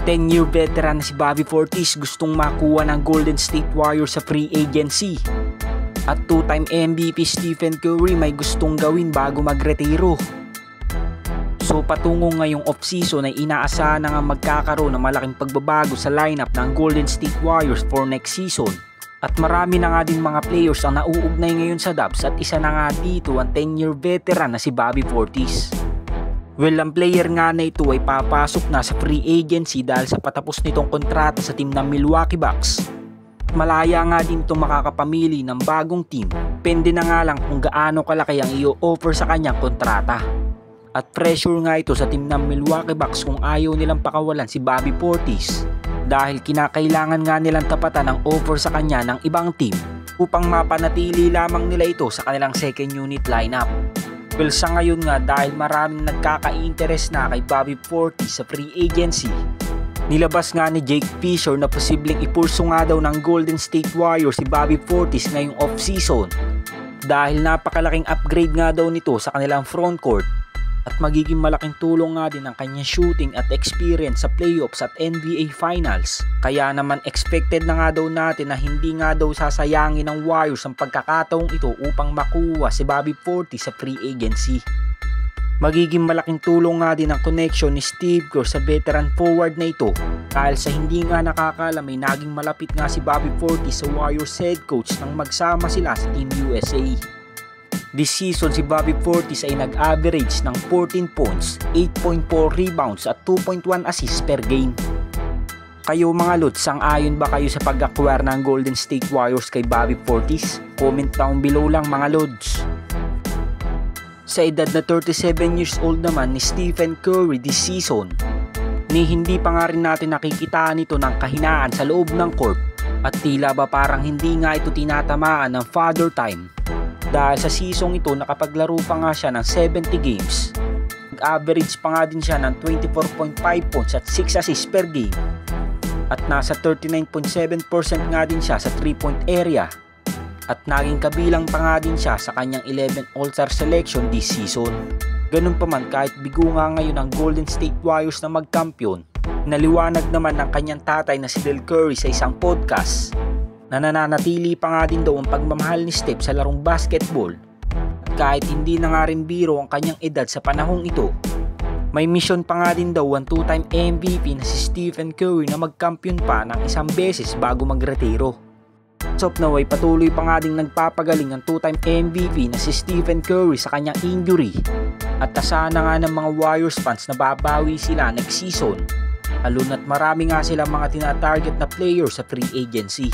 10-year veteran na si Bobby Portis gustong makuha ng Golden State Warriors sa free agency. At 2-time MVP Stephen Curry may gustong gawin bago magretiro. So patungo ngayong off-season ay inaasahan na nga magkakaroon ng malaking pagbabago sa lineup ng Golden State Warriors for next season. At marami na nga din mga players ang nauugnay ngayon sa Dubs at isa na nga dito ang 10-year veteran na si Bobby Portis. Well, ang player nga na ito ay papasok na sa free agency dahil sa patapos nitong kontrata sa team ng Milwaukee Bucks. Malaya nga din itong makakapamili ng bagong team, pende na nga lang kung gaano kalaki ang i-offer sa kanyang kontrata. At pressure nga ito sa team ng Milwaukee Bucks kung ayaw nilang pakawalan si Bobby Portis dahil kinakailangan nga nilang tapatan ang offer sa kanya ng ibang team upang mapanatili lamang nila ito sa kanilang second unit lineup. Well, sa ngayon nga dahil maraming nagkaka-interest na kay Bobby Portis sa free agency, nilabas nga ni Jake Fisher na posibleng ipurso nga daw ng Golden State Warriors si Bobby Portis ngayong off-season dahil napakalaking upgrade nga daw nito sa kanilang frontcourt at magiging malaking tulong nga din ang kanyang shooting at experience sa playoffs at NBA Finals. Kaya naman expected na nga daw natin na hindi nga daw sasayangin ng Warriors ang pagkakataong ito upang makuha si Bobby Portis sa free agency. Magiging malaking tulong nga din ang connection ni Steve Kerr sa veteran forward na ito dahil sa hindi nga nakakaalam ay naging malapit nga si Bobby Portis sa Warriors head coach nang magsama sila sa Team USA. This season si Bobby Portis ay nag-average ng 14 points, 8.4 rebounds at 2.1 assists per game. Kayo mga Lods, sang-ayon ba kayo sa pag-acquire ng Golden State Warriors kay Bobby Portis? Comment down below lang mga Lods. Sa edad na 37 years old naman ni Stephen Curry this season, hindi pa nga rin natin nakikita nito ng kahinaan sa loob ng court at tila ba parang hindi nga ito tinatamaan ng father time. Dahil sa season ito nakapaglaro pa nga siya ng 70 games. Nag-average pa nga din siya ng 24.5 points at 6 assists per game. At nasa 39.7% nga din siya sa 3-point area. At naging kabilang pa nga din siya sa kanyang 11 All-Star selection this season. Ganun pa man kahit bigo nga ngayon ang Golden State Warriors na magkampiyon, naliwanag naman ng kanyang tatay na si Del Curry sa isang podcast na nananatili pa nga din daw ang pagmamahal ni Steph sa larong basketball. At kahit hindi na nga rin biro ang kanyang edad sa panahong ito, may mission pa nga din daw ang 2-time MVP na si Stephen Curry na magkampiyon pa ng isang beses bago magretiro. As of now ay patuloy pa nga ding nagpapagaling ang 2-time MVP na si Stephen Curry sa kanyang injury at asahan na nga ng mga Warriors fans na babawi sila next season. Lalo na't marami nga silang mga tina-target na players sa free agency.